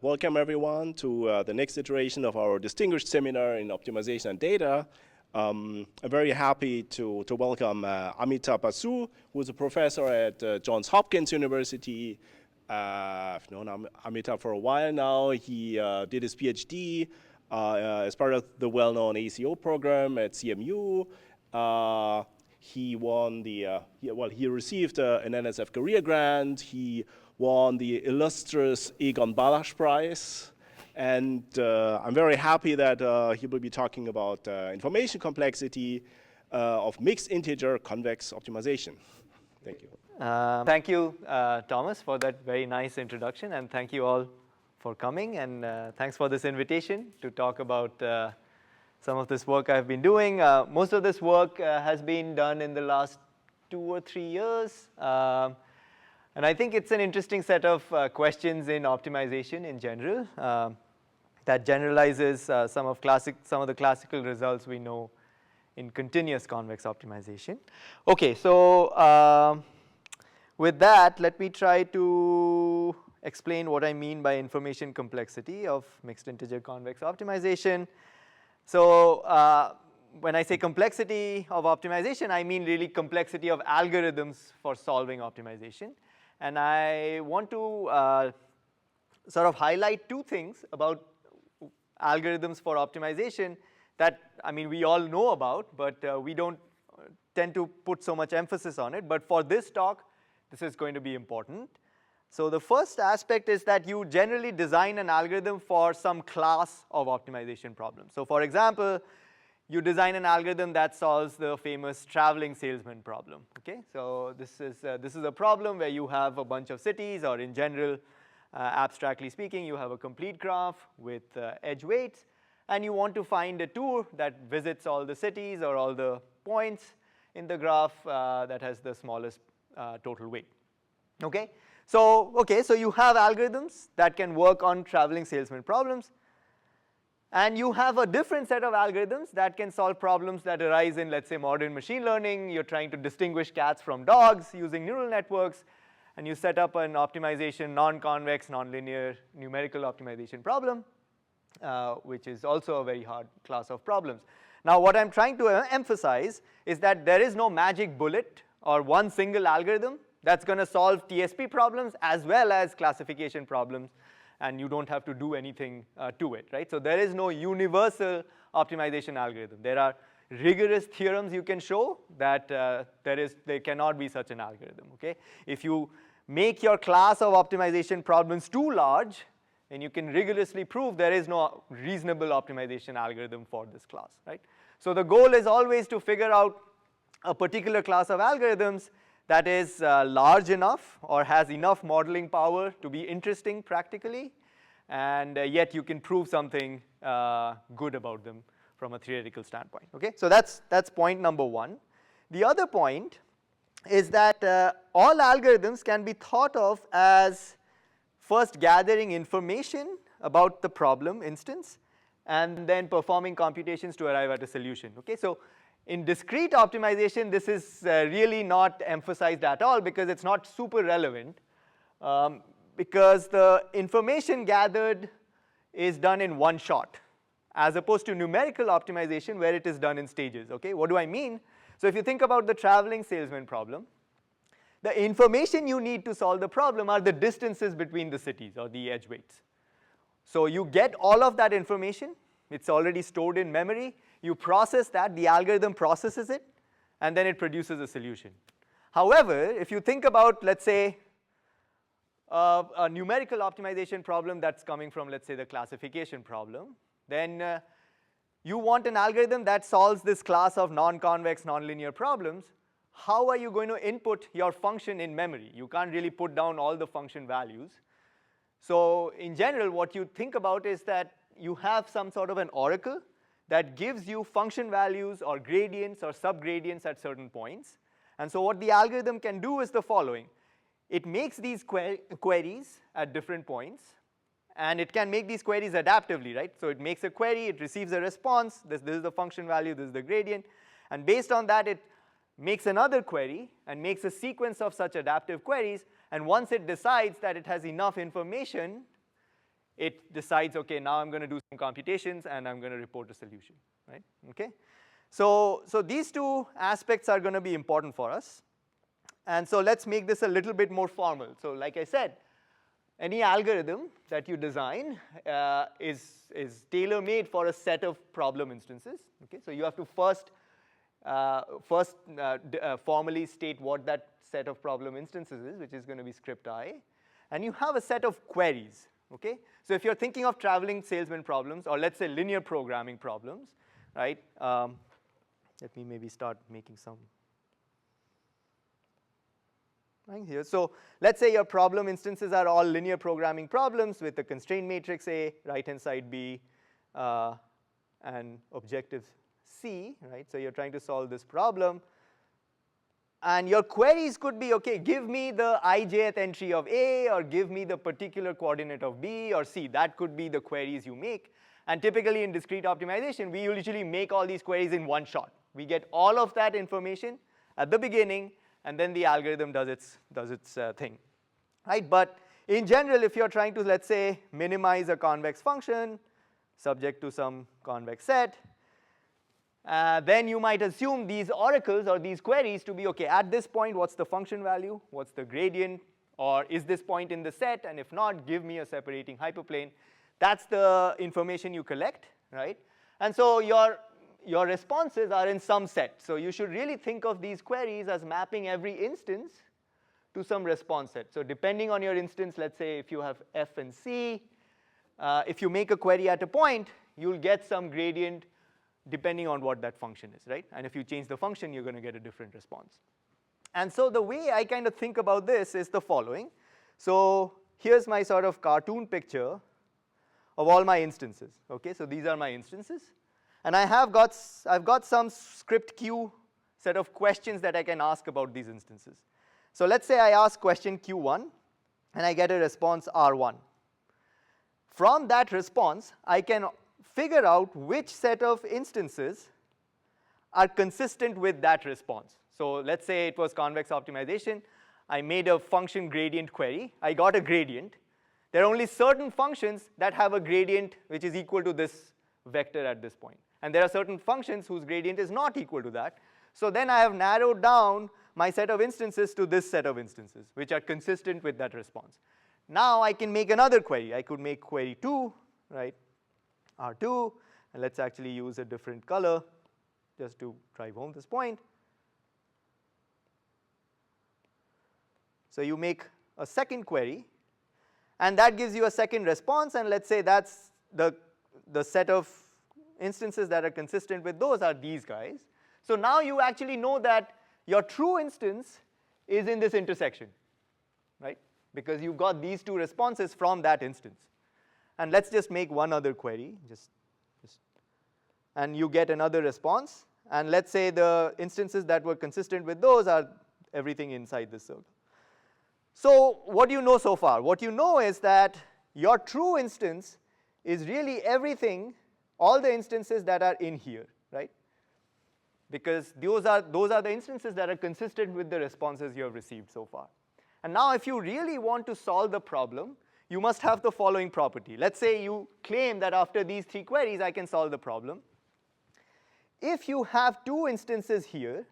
Welcome everyone to the next iteration of our distinguished seminar in optimization and data. I'm very happy to welcome Amitabh Basu, who is a professor at Johns Hopkins University. I've known Amitabh for a while now. He did his PhD as part of the well-known ACO program at CMU. He won he received an NSF career grant. He won the illustrious Egon Balázs Prize. And I'm very happy that he will be talking about information complexity of mixed integer convex optimization. Thank you. Thank you, Thomas, for that very nice introduction. And thank you all for coming. And thanks for this invitation to talk about some of this work I've been doing. Most of this work has been done in the last 2 or 3 years. And I think it's an interesting set of questions in optimization in general that generalizes some of the classical results we know in continuous convex optimization. Okay, so with that, let me try to explain what I mean by information complexity of mixed integer convex optimization. So when I say complexity of optimization, I mean really complexity of algorithms for solving optimization. And I want to sort of highlight 2 things about algorithms for optimization that, I mean, we all know about, but we don't tend to put so much emphasis on it. But for this talk, this is going to be important. So the first aspect is that you generally design an algorithm for some class of optimization problem. So for example, you design an algorithm that solves the famous traveling salesman problem. Okay, so this is a problem where you have a bunch of cities, or in general, abstractly speaking, you have a complete graph with edge weights, and you want to find a tour that visits all the cities or all the points in the graph that has the smallest total weight. Okay, so you have algorithms that can work on traveling salesman problems. And you have a different set of algorithms that can solve problems that arise in, let's say, modern machine learning. You're trying to distinguish cats from dogs using neural networks, and you set up an optimization, non-convex, nonlinear numerical optimization problem, which is also a very hard class of problems. Now, what I'm trying to emphasize is that there is no magic bullet or one single algorithm that's going to solve TSP problems as well as classification problems, and you don't have to do anything to it, right? So there is no universal optimization algorithm. There are rigorous theorems you can show that there cannot be such an algorithm, okay? If you make your class of optimization problems too large, then you can rigorously prove there is no reasonable optimization algorithm for this class, right? So the goal is always to figure out a particular class of algorithms that is large enough or has enough modeling power to be interesting practically, and yet you can prove something good about them from a theoretical standpoint. Okay, so that's point number 1. The other point is that all algorithms can be thought of as first gathering information about the problem instance and then performing computations to arrive at a solution. Okay, so in discrete optimization, this is really not emphasized at all because it's not super relevant, because the information gathered is done in one shot, as opposed to numerical optimization where it is done in stages. Okay, what do I mean? So if you think about the traveling salesman problem, the information you need to solve the problem are the distances between the cities or the edge weights. So you get all of that information, it's already stored in memory. You process that, the algorithm processes it, and then it produces a solution. However, if you think about, let's say, a numerical optimization problem that's coming from, let's say, the classification problem, then you want an algorithm that solves this class of non-convex, nonlinear problems. How are you going to input your function in memory? You can't really put down all the function values. So in general, what you think about is that you have some sort of an oracle that gives you function values or gradients or subgradients at certain points. And so what the algorithm can do is the following. It makes these queries at different points, and it can make these queries adaptively, right? So it makes a query, it receives a response, this is the function value, this is the gradient, and based on that it makes another query and makes a sequence of such adaptive queries, and once it decides that it has enough information, it decides, okay, now I'm going to do some computations and I'm going to report a solution, right? Okay. So these two aspects are going to be important for us. And so let's make this a little bit more formal. So like I said, any algorithm that you design is tailor-made for a set of problem instances. Okay, so you have to first formally state what that set of problem instances is, which is going to be script I, and you have a set of queries. Okay, so if you're thinking of traveling salesman problems, or let's say linear programming problems, right? Let me maybe start making some right here. So let's say your problem instances are all linear programming problems with a constraint matrix A, right-hand side B, and objective C, right? So you're trying to solve this problem. And your queries could be, okay, give me the ijth entry of A, or give me the particular coordinate of B or C. That could be the queries you make. And typically in discrete optimization, we usually make all these queries in one shot. We get all of that information at the beginning, and then the algorithm does its thing, right? But in general, if you're trying to, let's say, minimize a convex function subject to some convex set, then you might assume these oracles or these queries to be, okay, at this point, what's the function value? What's the gradient? Or is this point in the set? And if not, give me a separating hyperplane. That's the information you collect, right? And so your responses are in some set. So you should really think of these queries as mapping every instance to some response set. So depending on your instance, let's say if you have F and C, if you make a query at a point, you'll get some gradient depending on what that function is, right? And if you change the function, you're going to get a different response. And so the way I kind of think about this is the following. So here's my sort of cartoon picture of all my instances. Okay, so these are my instances. And I've got some script queue set of questions that I can ask about these instances. So let's say I ask question Q1, and I get a response R1. From that response, I can figure out which set of instances are consistent with that response. So let's say it was convex optimization. I made a function gradient query. I got a gradient. There are only certain functions that have a gradient which is equal to this vector at this point. And there are certain functions whose gradient is not equal to that. So then I have narrowed down my set of instances to this set of instances, which are consistent with that response. Now I can make another query. I could make query 2, right? R2, and let's actually use a different color just to drive home this point. So you make a second query, and that gives you a second response, and let's say that's the set of instances that are consistent with those are these guys. So now you actually know that your true instance is in this intersection, right? Because you got these two responses from that instance. And let's just make one other query, and you get another response. And let's say the instances that were consistent with those are everything inside this circle. So what do you know so far? What you know is that your true instance is really everything, all the instances that are in here, right? Because those are the instances that are consistent with the responses you have received so far. And now if you really want to solve the problem, you must have the following property. Let's say you claim that after these 3 queries, I can solve the problem. If you have 2 instances here,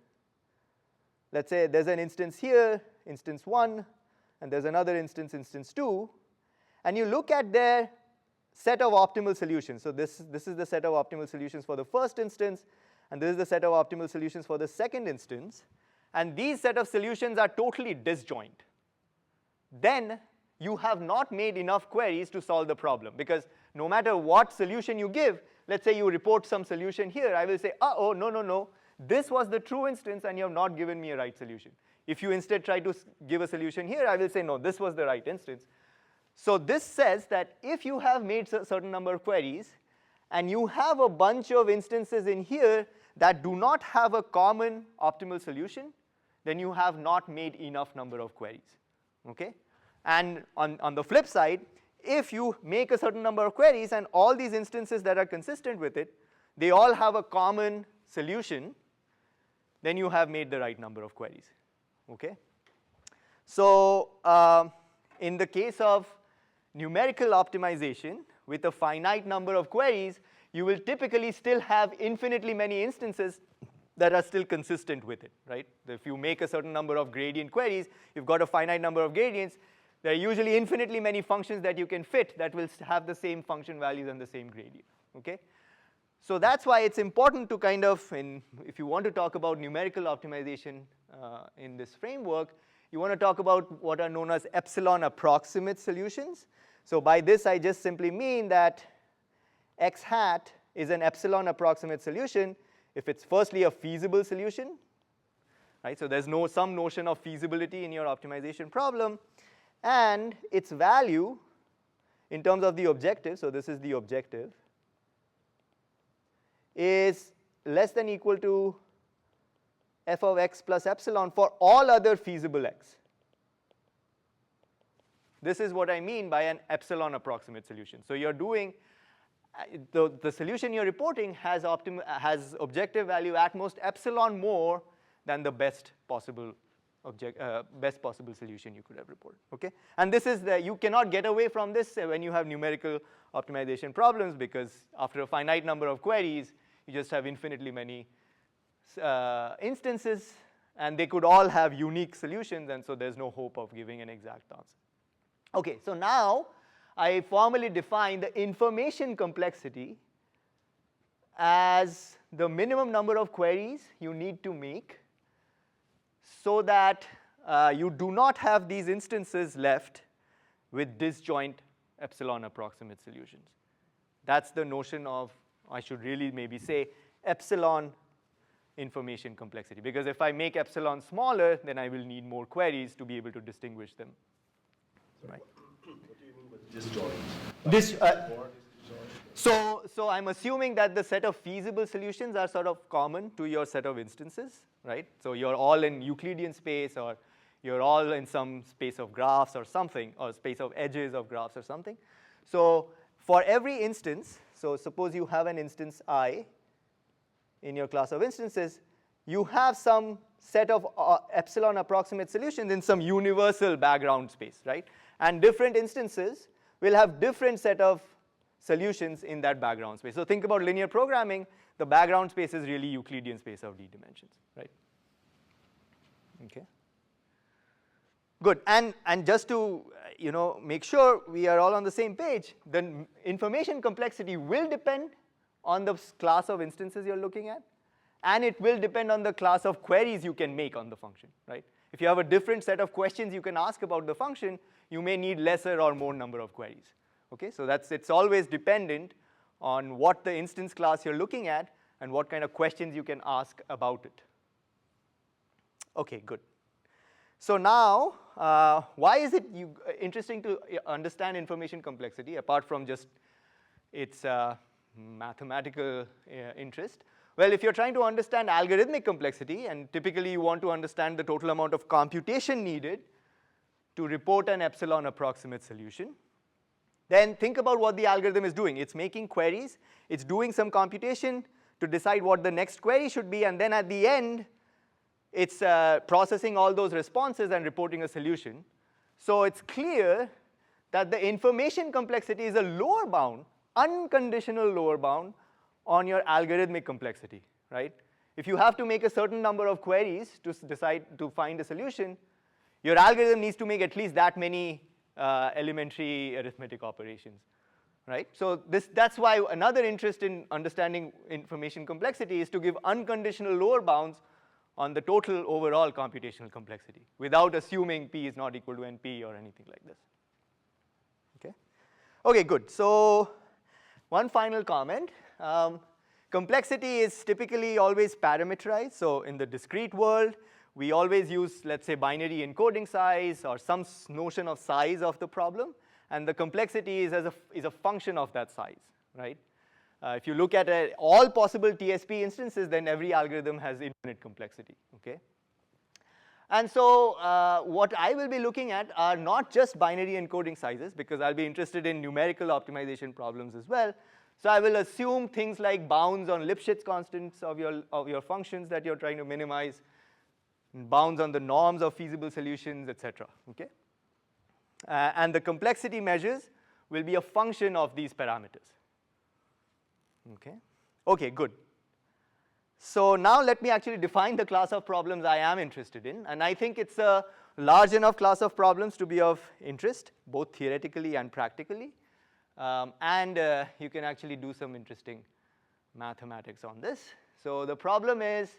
let's say there's an instance here, instance 1, and there's another instance, instance 2, and you look at their set of optimal solutions. So this is the set of optimal solutions for the first instance, and this is the set of optimal solutions for the second instance, and these set of solutions are totally disjoint. Then you have not made enough queries to solve the problem, because no matter what solution you give, let's say you report some solution here, I will say, oh, no, this was the true instance and you have not given me a right solution. If you instead try to give a solution here, I will say, no, this was the right instance. So this says that if you have made a certain number of queries and you have a bunch of instances in here that do not have a common optimal solution, then you have not made enough number of queries, okay? And on the flip side, if you make a certain number of queries and all these instances that are consistent with it, they all have a common solution, then you have made the right number of queries, okay? So in the case of numerical optimization with a finite number of queries, you will typically still have infinitely many instances that are still consistent with it, right? If you make a certain number of gradient queries, you've got a finite number of gradients, there are usually infinitely many functions that you can fit that will have the same function values and the same gradient, okay? So that's why it's important to kind of, if you want to talk about numerical optimization in this framework, you want to talk about what are known as epsilon approximate solutions. So by this, I just simply mean that x hat is an epsilon approximate solution if it's firstly a feasible solution, right? So there's some notion of feasibility in your optimization problem, and its value in terms of the objective, so this is the objective, is less than equal to f of x plus epsilon for all other feasible x. This is what I mean by an epsilon approximate solution. So you're doing, the solution you're reporting has objective value at most epsilon more than the best possible solution you could have reported, okay? And this is you cannot get away from this when you have numerical optimization problems, because after a finite number of queries, you just have infinitely many instances, and they could all have unique solutions, and so there's no hope of giving an exact answer. Okay, so now I formally define the information complexity as the minimum number of queries you need to make so that you do not have these instances left with disjoint epsilon approximate solutions. That's the notion of, I should really maybe say, epsilon information complexity, because if I make epsilon smaller, then I will need more queries to be able to distinguish them. Right. What do you mean with disjoint? So I'm assuming that the set of feasible solutions are sort of common to your set of instances, right? So you're all in Euclidean space, or you're all in some space of graphs or something, or space of edges of graphs or something. So for every instance, so suppose you have an instance I in your class of instances, you have some set of epsilon approximate solutions in some universal background space, right? And different instances will have different set of solutions in that background space. So think about linear programming. The background space is really Euclidean space of d dimensions, right? Okay. Good. And just to make sure we are all on the same page, the information complexity will depend on the class of instances you're looking at, and it will depend on the class of queries you can make on the function, right? If you have a different set of questions you can ask about the function, you may need lesser or more number of queries. Okay, so it's always dependent on what the instance class you're looking at and what kind of questions you can ask about it. Okay, good. So now, why is it interesting to understand information complexity apart from just its mathematical interest? Well, if you're trying to understand algorithmic complexity, and typically you want to understand the total amount of computation needed to report an epsilon approximate solution, then think about what the algorithm is doing. It's making queries, it's doing some computation to decide what the next query should be, and then at the end, it's processing all those responses and reporting a solution. So it's clear that the information complexity is a lower bound, unconditional lower bound on your algorithmic complexity, right? If you have to make a certain number of queries to decide to find a solution, your algorithm needs to make at least that many elementary arithmetic operations, right? So that's why another interest in understanding information complexity is to give unconditional lower bounds on the total overall computational complexity without assuming P is not equal to NP or anything like this. Okay? Okay, good. So one final comment. Complexity is typically always parameterized. So in the discrete world, we always use, let's say, binary encoding size or some notion of size of the problem, and the complexity is a function of that size, right? If you look at all possible TSP instances, then every algorithm has infinite complexity, okay? And so what I will be looking at are not just binary encoding sizes, because I'll be interested in numerical optimization problems as well. So I will assume things like bounds on Lipschitz constants of your functions that you're trying to minimize, bounds on the norms of feasible solutions, etc. Okay? And the complexity measures will be a function of these parameters. Okay? Okay, good. So now let me actually define the class of problems I am interested in, and I think it's a large enough class of problems to be of interest, both theoretically and practically. You can actually do some interesting mathematics on this. So the problem is,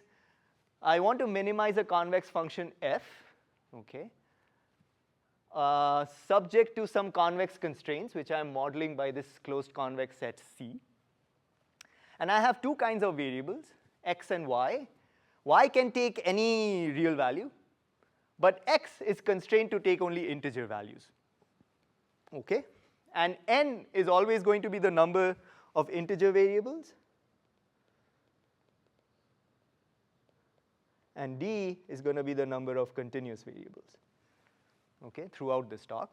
I want to minimize a convex function f, okay, subject to some convex constraints, which I'm modeling by this closed convex set C. And I have two kinds of variables, x and y. Y can take any real value, but x is constrained to take only integer values. Okay? And n is always going to be the number of integer variables, and d is going to be the number of continuous variables, okay, throughout this talk.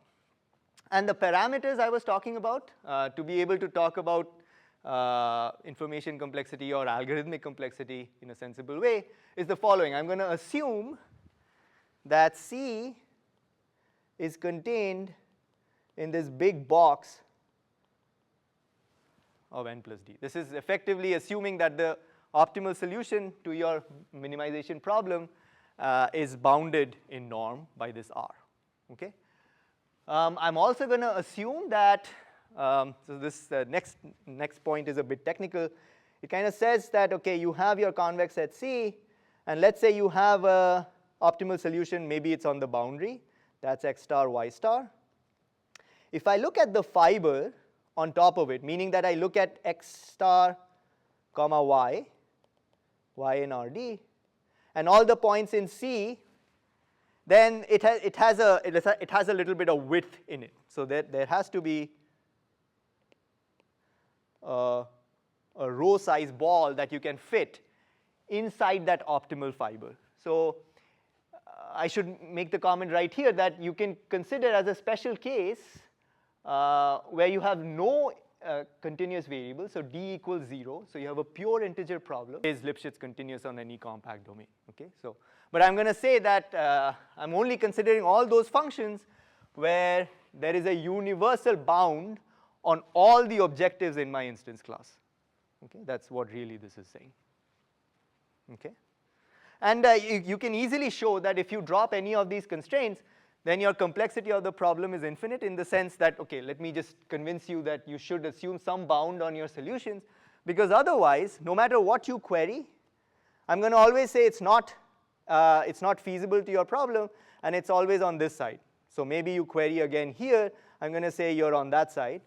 And the parameters I was talking about, to be able to talk about information complexity or algorithmic complexity in a sensible way, is the following. I'm going to assume that C is contained in this big box of n plus d. This is effectively assuming that the optimal solution to your minimization problem is bounded in norm by this R. Okay? I'm also going to assume that, so this next point is a bit technical. It kind of says that, okay, you have your convex set C, and let's say you have a optimal solution, maybe it's on the boundary, that's x star, y star. If I look at the fiber on top of it, meaning that I look at x star, comma y in Rd, and all the points in C, then it has a little bit of width in it. So there has to be a row size ball that you can fit inside that optimal fiber. So I should make the comment right here that you can consider as a special case where you have no continuous variable, so d equals 0, so you have a pure integer problem. Is Lipschitz continuous on any compact domain? Okay, so but I'm going to say that I'm only considering all those functions where there is a universal bound on all the objectives in my instance class. Okay, that's what really this is saying. Okay, and you can easily show that if you drop any of these constraints, then your complexity of the problem is infinite, in the sense that, okay, let me just convince you that you should assume some bound on your solutions, because otherwise, no matter what you query, I'm going to always say it's not feasible to your problem, and it's always on this side. So maybe you query again here, I'm going to say you're on that side.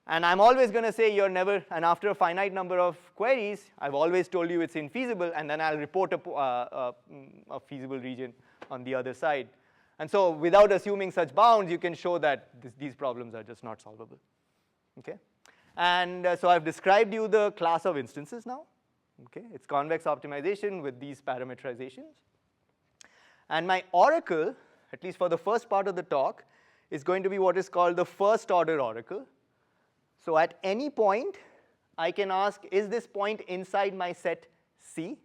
And I'm always going to say you're never, and after a finite number of queries, I've always told you it's infeasible, and then I'll report a feasible region on the other side. And so without assuming such bounds, you can show that these problems are just not solvable. Okay? And so I've described you the class of instances now. Okay? It's convex optimization with these parameterizations. And my oracle, at least for the first part of the talk, is going to be what is called the first order oracle. So at any point, I can ask, is this point inside my set C?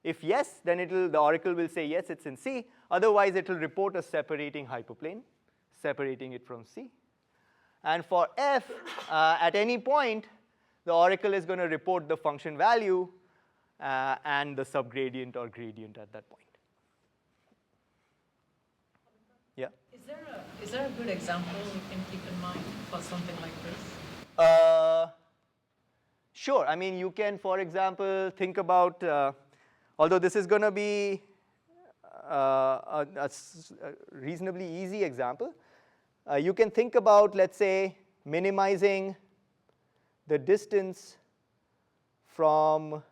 If yes, then the oracle will say yes, it's in C. Otherwise, it will report a separating hyperplane, separating it from C. And for f, at any point, the oracle is going to report the function value and the subgradient or gradient at that point. Yeah? Is there a good example we can keep in mind for something like this? Sure. I mean, you can, for example, think about, although this is going to be a reasonably easy example, you can think about, let's say, minimizing the distance from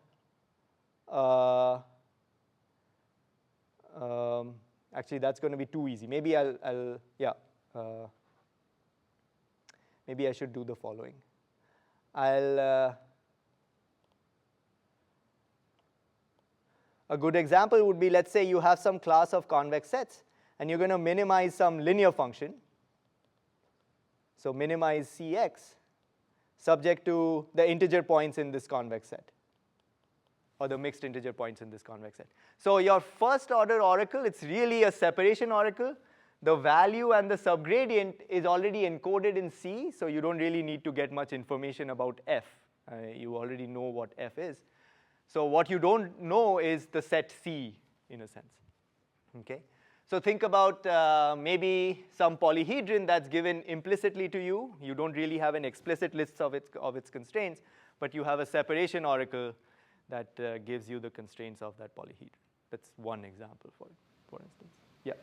actually, that's going to be too easy. Maybe maybe I should do the following. A good example would be, let's say you have some class of convex sets, and you're going to minimize some linear function. So minimize Cx subject to the integer points in this convex set, or the mixed integer points in this convex set. So your first order oracle, it's really a separation oracle, the value and the subgradient is already encoded in C, so you don't really need to get much information about F. You already know what F is. So what you don't know is the set C, in a sense. Okay? So think about maybe some polyhedron that's given implicitly to you. You don't really have an explicit list of its constraints, but you have a separation oracle that gives you the constraints of that polyhedron. That's one example for instance. Yeah.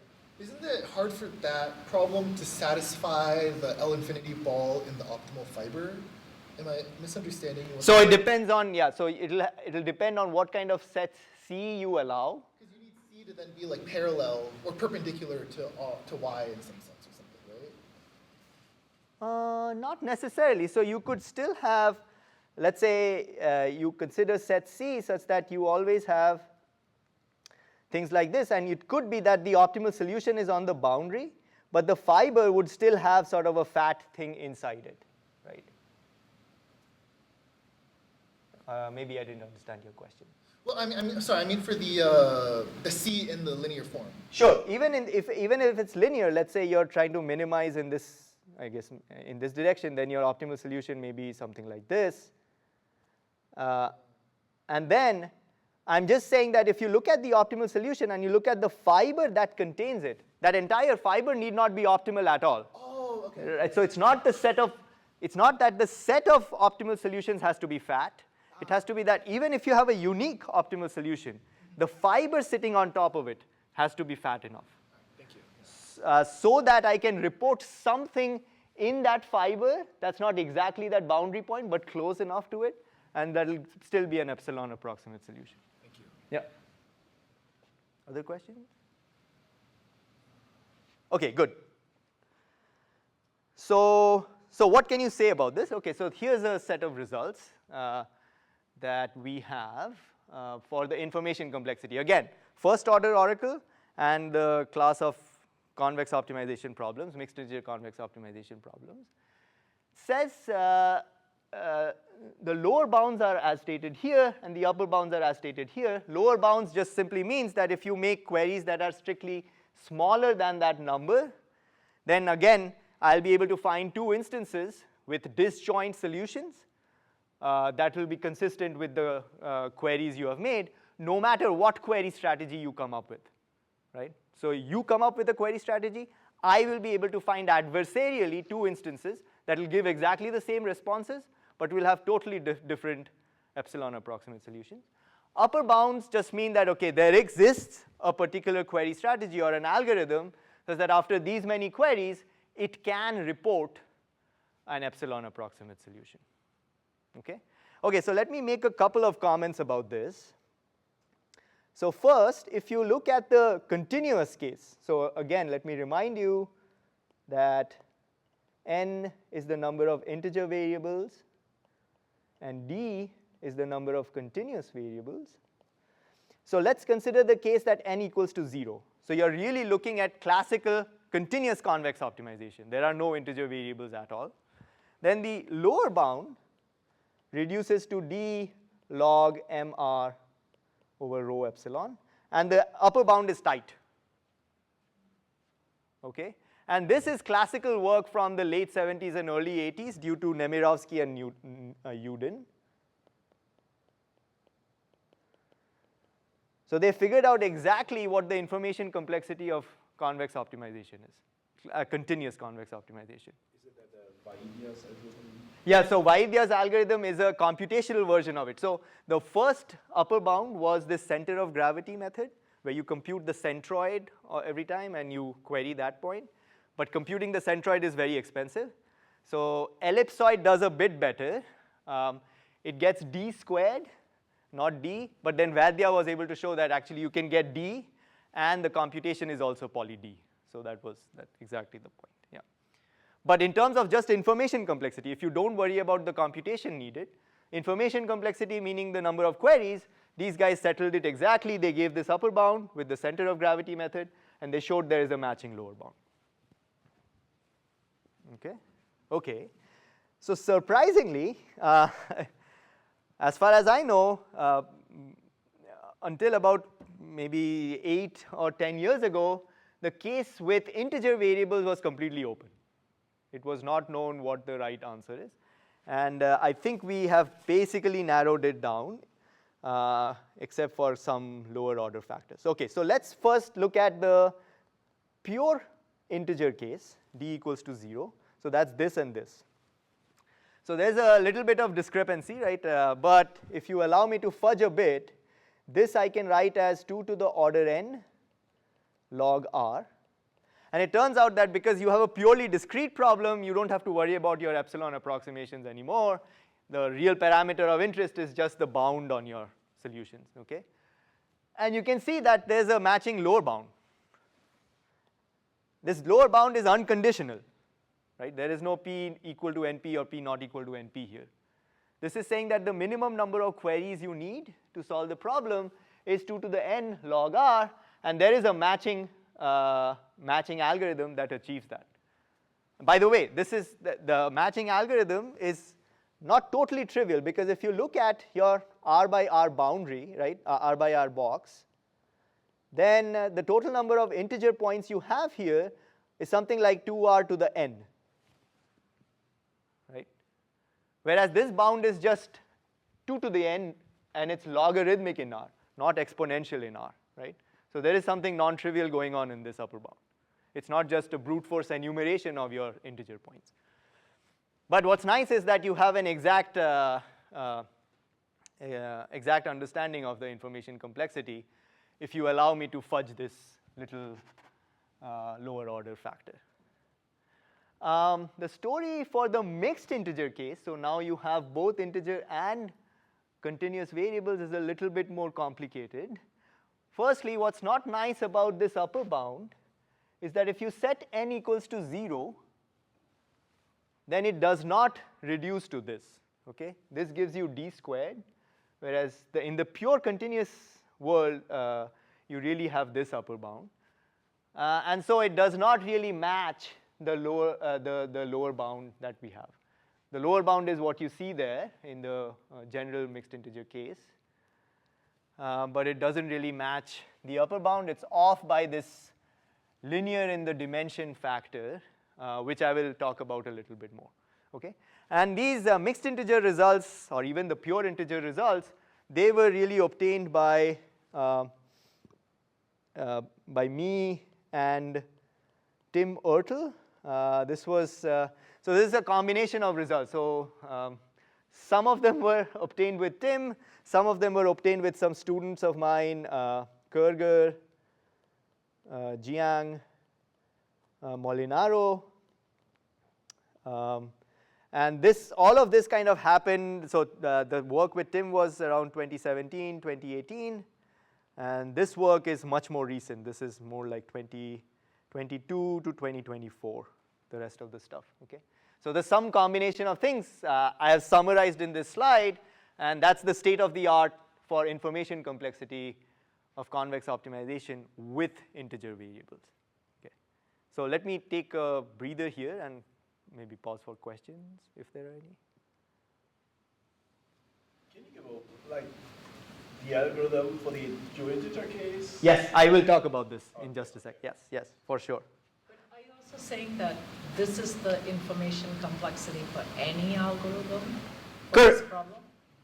Isn't it hard for that problem to satisfy the L infinity ball in the optimal fiber? Am I misunderstanding? So it depends on, yeah, so it'll depend on what kind of sets C you allow. Because you need C to then be like parallel or perpendicular to Y in some sense or something, right? Not necessarily. So you could still have, let's say you consider set C such that you always have things like this, and it could be that the optimal solution is on the boundary, but the fiber would still have sort of a fat thing inside it, right? Maybe I didn't understand your question. Well, I mean for the C in the linear form. Sure. Even if it's linear, let's say you're trying to minimize in this, I guess, in this direction, then your optimal solution may be something like this. And then I'm just saying that if you look at the optimal solution and you look at the fiber that contains it, that entire fiber need not be optimal at all. Oh, okay. Right? So it's not that the set of optimal solutions has to be fat. It has to be that even if you have a unique optimal solution, the fiber sitting on top of it has to be fat enough. Thank you. So that I can report something in that fiber that's not exactly that boundary point, but close enough to it, and that'll still be an epsilon approximate solution. Thank you. Yeah. Other questions? Okay, good. So what can you say about this? Okay, so here's a set of results that we have for the information complexity. Again, first order oracle and the class of convex optimization problems, mixed integer convex optimization problems. Says the lower bounds are as stated here and the upper bounds are as stated here. Lower bounds just simply means that if you make queries that are strictly smaller than that number, then again, I'll be able to find two instances with disjoint solutions that will be consistent with the queries you have made, no matter what query strategy you come up with, right? So you come up with a query strategy, I will be able to find adversarially two instances that will give exactly the same responses, but will have totally different epsilon approximate solutions. Upper bounds just mean that, okay, there exists a particular query strategy or an algorithm such that after these many queries, it can report an epsilon approximate solution. Okay? Okay, so let me make a couple of comments about this. So first, if you look at the continuous case, so again, let me remind you that n is the number of integer variables and d is the number of continuous variables. So let's consider the case that n equals to 0. So you're really looking at classical continuous convex optimization. There are no integer variables at all. Then the lower bound reduces to d log mr over rho epsilon, and the upper bound is tight. Okay? And this is classical work from the late 70s and early 80s due to Nemirovsky and Yudin. So they figured out exactly what the information complexity of convex optimization is, continuous convex optimization. Is it that the Vaidya's algorithm? Yeah, so Vaidya's algorithm is a computational version of it. So the first upper bound was this center of gravity method, where you compute the centroid every time and you query that point. But computing the centroid is very expensive. So ellipsoid does a bit better. It gets d squared, not d, but then Vaidya was able to show that actually you can get d, and the computation is also poly d. So that was exactly the point. Yeah. But in terms of just information complexity, if you don't worry about the computation needed, information complexity meaning the number of queries, these guys settled it exactly. They gave this upper bound with the center of gravity method, and they showed there is a matching lower bound. Okay? Okay. So surprisingly, as far as I know, until about maybe 8 or 10 years ago, the case with integer variables was completely open. It was not known what the right answer is. And I think we have basically narrowed it down, except for some lower order factors. Okay, so let's first look at the pure integer case, d equals to 0. So that's this and this. So there's a little bit of discrepancy, right? But if you allow me to fudge a bit, this I can write as 2 to the order n log r. And it turns out that because you have a purely discrete problem, you don't have to worry about your epsilon approximations anymore. The real parameter of interest is just the bound on your solutions, okay? And you can see that there's a matching lower bound. This lower bound is unconditional, right? There is no p equal to np or p not equal to np here. This is saying that the minimum number of queries you need to solve the problem is 2 to the n log r, and there is a matching algorithm that achieves that. By the way, this is the matching algorithm is not totally trivial, because if you look at your r by r boundary, right, r by r box, then the total number of integer points you have here is something like 2r to the n, right? Whereas this bound is just 2 to the n, and it's logarithmic in r, not exponential in r, right? So there is something non-trivial going on in this upper bound. It's not just a brute force enumeration of your integer points. But what's nice is that you have an exact understanding of the information complexity if you allow me to fudge this little lower order factor. The story for the mixed integer case, so now you have both integer and continuous variables, is a little bit more complicated. Firstly, what's not nice about this upper bound is that if you set n equals to 0, then it does not reduce to this, okay? This gives you d squared, whereas in the pure continuous world, you really have this upper bound. And so it does not really match the lower bound that we have. The lower bound is what you see there in the general mixed integer case. But it doesn't really match the upper bound. It's off by this linear in the dimension factor, which I will talk about a little bit more, okay? And these mixed integer results, or even the pure integer results, they were really obtained by me and Tim Ertl. So this is a combination of results. So some of them were obtained with Tim, some of them were obtained with some students of mine, Kerger, Jiang, Molinaro. And all of this kind of happened, so the work with Tim was around 2017, 2018, and this work is much more recent. This is more like 2022 to 2024, the rest of the stuff, okay? So there's some combination of things I have summarized in this slide, and that's the state of the art for information complexity of convex optimization with integer variables, okay? So let me take a breather here and maybe pause for questions if there are any. Can you give the algorithm for the pure integer case? Yes, I will talk about this in just a sec. Yes, for sure. But are you also saying that this is the information complexity for any algorithm for this problem?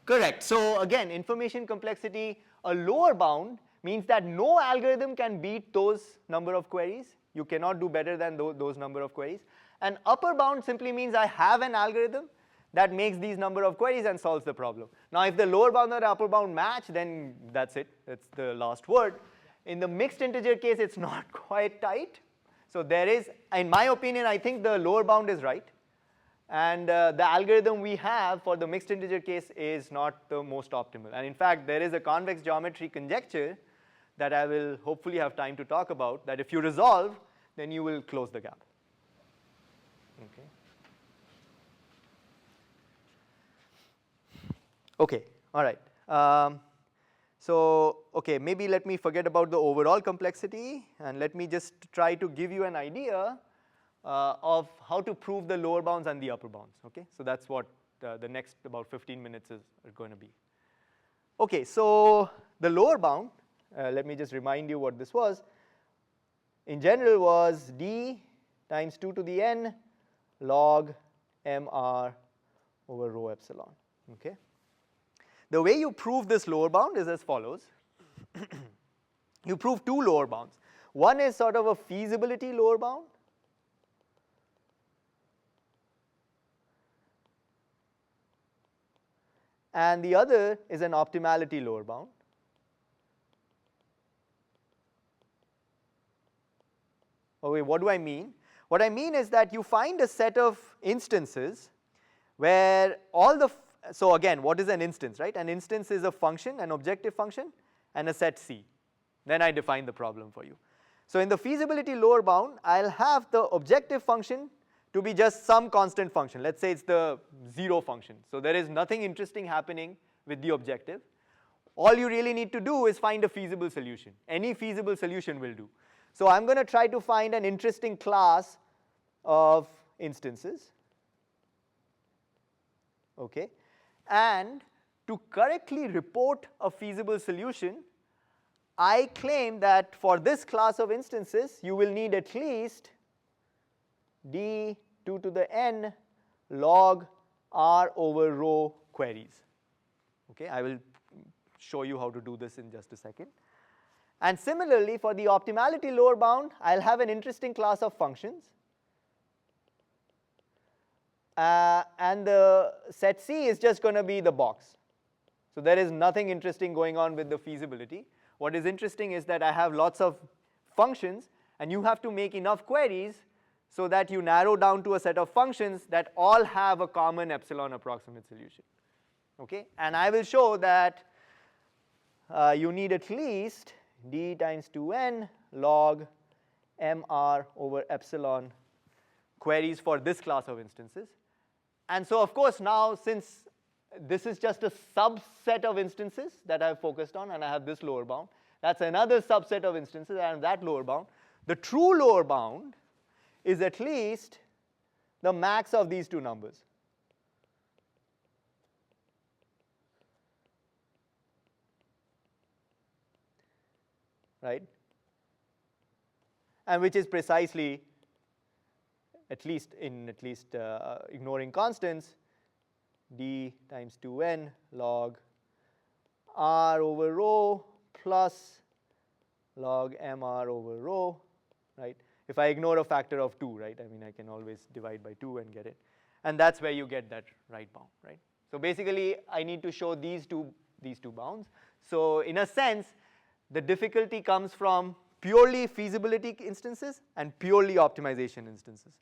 Correct. So again, information complexity, a lower bound means that no algorithm can beat those number of queries. You cannot do better than those number of queries. An upper bound simply means I have an algorithm that makes these number of queries and solves the problem. Now, if the lower bound and upper bound match, then that's it. That's the last word. In the mixed integer case, it's not quite tight. So there is, in my opinion, I think the lower bound is right. And the algorithm we have for the mixed integer case is not the most optimal. And in fact, there is a convex geometry conjecture that I will hopefully have time to talk about, that if you resolve, then you will close the gap. Okay. Okay, all right. So, okay, maybe let me forget about the overall complexity, and let me just try to give you an idea of how to prove the lower bounds and the upper bounds, okay? So that's what the next about 15 minutes are going to be. Okay, so the lower bound, let me just remind you what this was. in general was d times 2 to the n log mr over rho epsilon. Okay. The way you prove this lower bound is as follows. You prove two lower bounds. One is sort of a feasibility lower bound, and the other is an optimality lower bound. Okay, what do I mean? What I mean is that you find a set of instances where all the, so again, what is an instance, right? An instance is a function, an objective function, and a set C. Then I define the problem for you. So in the feasibility lower bound, I'll have the objective function to be just some constant function. Let's say it's the 0 function. So there is nothing interesting happening with the objective. All you really need to do is find a feasible solution. Any feasible solution will do. So I'm going to try to find an interesting class of instances. Okay. And to correctly report a feasible solution, I claim that for this class of instances, you will need at least d 2 to the n log r over rho queries. Okay, I will show you how to do this in just a second. And similarly, for the optimality lower bound, I'll have an interesting class of functions. And the set C is just going to be the box. So there is nothing interesting going on with the feasibility. What is interesting is that I have lots of functions, and you have to make enough queries so that you narrow down to a set of functions that all have a common epsilon approximate solution. Okay? And I will show that you need at least d times 2n log mr over epsilon queries for this class of instances. And so of course now, since this is just a subset of instances that I have focused on, and I have this lower bound, that's another subset of instances and that lower bound. The true lower bound is at least the max of these two numbers. Right? And which is precisely, ignoring constants, d times 2n log r over rho plus log mr over rho, right? If I ignore a factor of 2, right? I mean, I can always divide by 2 and get it. And that's where you get that right bound, right? So basically, I need to show these two bounds. So in a sense, the difficulty comes from purely feasibility instances and purely optimization instances.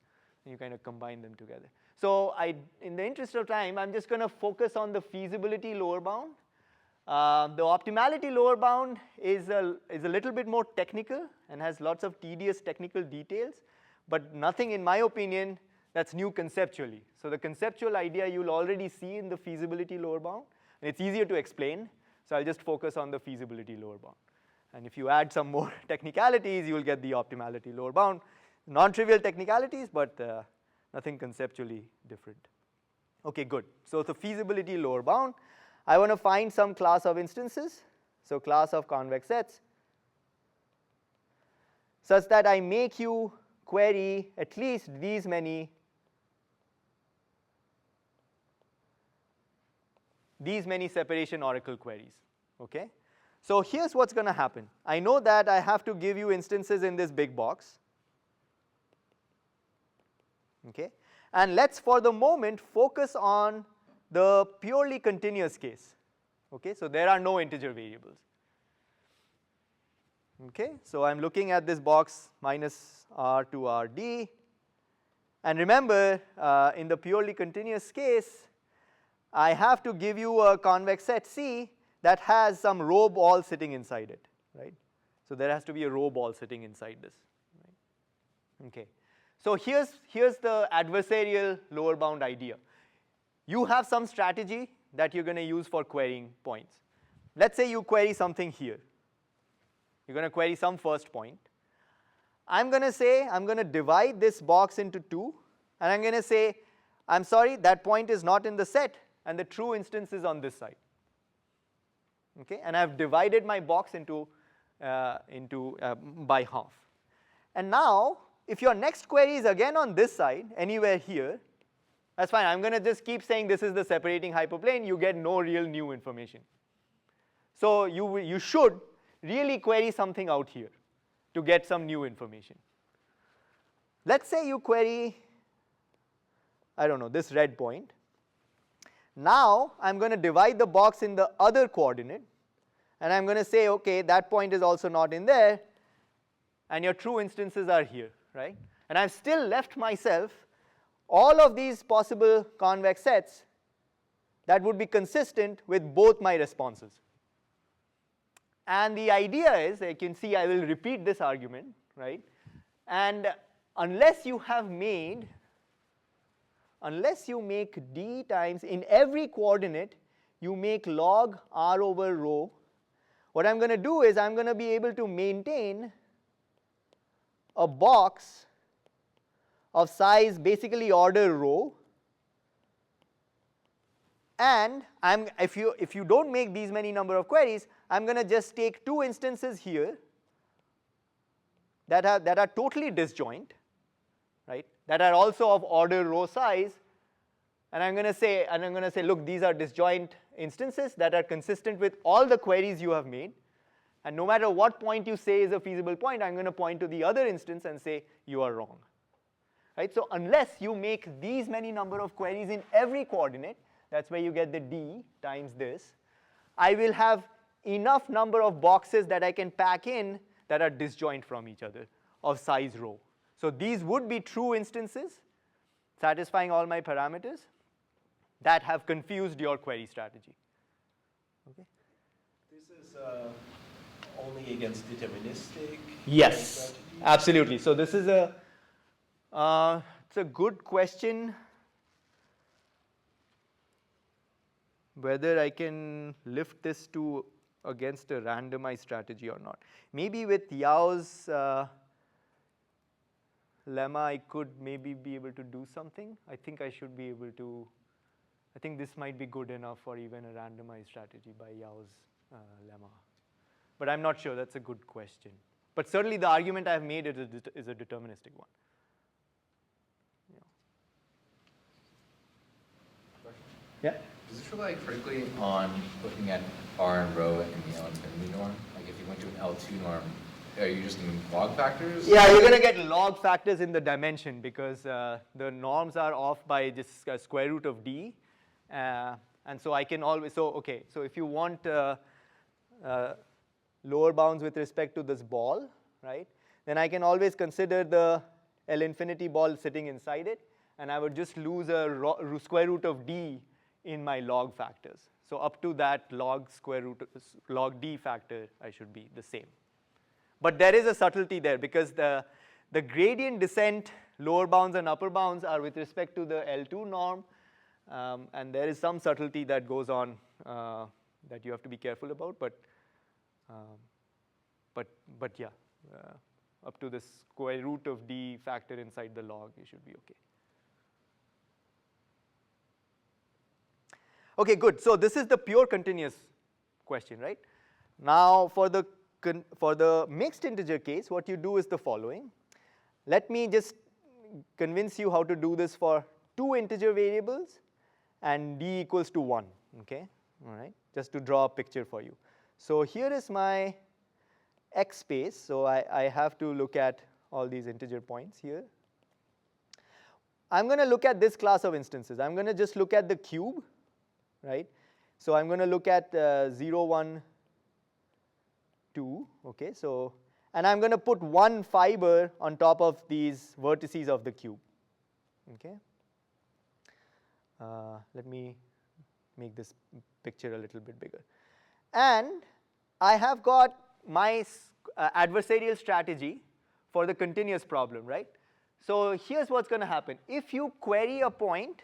And you kind of combine them together. So in the interest of time, I'm just going to focus on the feasibility lower bound. The optimality lower bound is a little bit more technical and has lots of tedious technical details, but nothing, in my opinion, that's new conceptually. So the conceptual idea you'll already see in the feasibility lower bound, and it's easier to explain, so I'll just focus on the feasibility lower bound. And if you add some more technicalities, you will get the optimality lower bound. Non-trivial technicalities, but nothing conceptually different. Okay, good. So the feasibility lower bound, I want to find some class of instances, so class of convex sets, such that I make you query at least these many separation oracle queries. Okay? So here's what's going to happen. I know that I have to give you instances in this big box. Okay? And let's, for the moment, focus on the purely continuous case. Okay? So there are no integer variables. Okay? So I'm looking at this box minus r to rd. And remember, in the purely continuous case, I have to give you a convex set C that has some rho ball sitting inside it, right? So there has to be a rho ball sitting inside this, right? Okay. So here's the adversarial lower bound idea. You have some strategy that you're going to use for querying points. Let's say you query something here. You're going to query some first point. I'm going to say, I'm going to divide this box into two, and I'm going to say, I'm sorry, that point is not in the set, and the true instance is on this side. Okay, and I've divided my box into by half. And now, if your next query is again on this side, anywhere here, that's fine. I'm going to just keep saying this is the separating hyperplane. You get no real new information. So you should really query something out here to get some new information. Let's say you query, I don't know, this red point. Now I'm going to divide the box in the other coordinate, and I'm going to say, okay, that point is also not in there, and your true instances are here, right? And I've still left myself all of these possible convex sets that would be consistent with both my responses. And the idea is, you can see I will repeat this argument, right? And unless you make d times, in every coordinate, you make log r over rho, what I'm going to do is I'm going to be able to maintain a box of size basically order rho, and if you don't make these many number of queries, I'm going to just take two instances here that are totally disjoint, right? That are also of order rho size, and I'm going to say, look, these are disjoint instances that are consistent with all the queries you have made, and no matter what point you say is a feasible point, I'm going to point to the other instance and say you are wrong, right? So unless you make these many number of queries in every coordinate, that's where you get the d times this, I will have enough number of boxes that I can pack in that are disjoint from each other of size rho. So these would be true instances satisfying all my parameters that have confused your query strategy. Okay? This is only against deterministic Yes, strategy? absolutely. So this is it's a good question whether I can lift this to against a randomized strategy or not. Maybe with Yao's lemma, I could maybe be able to do something. I think I should be able to. I think this might be good enough for even a randomized strategy by Yao's lemma. But I'm not sure. That's a good question. But certainly the argument I've made is a deterministic one. Yeah? Does this rely critically on looking at R and rho in the L infinity norm? Like if you went to an L2 norm, are you just doing log factors? Yeah, you're going to get log factors in the dimension because the norms are off by just square root of d. And so I can always, so if you want lower bounds with respect to this ball, right, then I can always consider the L infinity ball sitting inside it, and I would just lose a square root of d in my log factors. So up to that log d factor, I should be the same. But there is a subtlety there because the gradient descent lower bounds and upper bounds are with respect to the L2 norm, and there is some subtlety that goes on that you have to be careful about. But yeah, up to the square root of d factor inside the log, you should be okay. Okay, good. So this is the pure continuous question, right? Now for the mixed integer case, what you do is the following. Let me just convince you how to do this for two integer variables and d equals to 1, okay? All right, just to draw a picture for you. So here is my x space. So I have to look at all these integer points here. I'm going to look at this class of instances. I'm going to just look at the cube, right? So I'm going to look at 0, 1, 2, okay? So, and I'm going to put one fiber on top of these vertices of the cube, okay? Let me make this picture a little bit bigger. And I have got my adversarial strategy for the continuous problem, right? So here's what's going to happen. If you query a point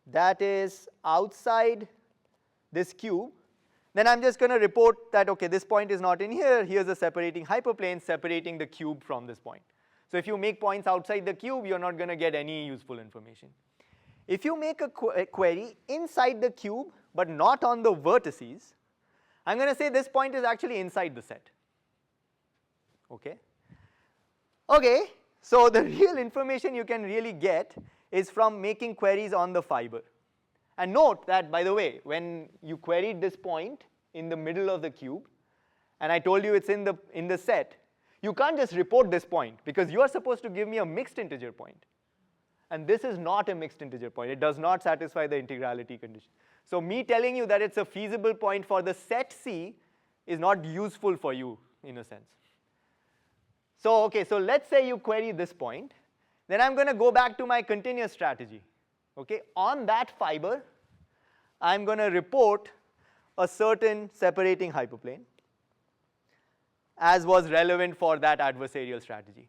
that is outside this cube, then I'm just going to report that, okay, this point is not in here. Here's a separating hyperplane separating the cube from this point. So if you make points outside the cube, you're not going to get any useful information. If you make a query inside the cube, but not on the vertices, I'm going to say this point is actually inside the set, okay? Okay, so the real information you can really get is from making queries on the fiber. And note that, by the way, when you queried this point in the middle of the cube, and I told you it's in the set, you can't just report this point, because you are supposed to give me a mixed integer point. And this is not a mixed integer point. It does not satisfy the integrality condition. So me telling you that it's a feasible point for the set C is not useful for you, in a sense. So okay, so let's say you query this point. Then I'm going to go back to my continuous strategy. Okay, on that fiber, I'm going to report a certain separating hyperplane, as was relevant for that adversarial strategy.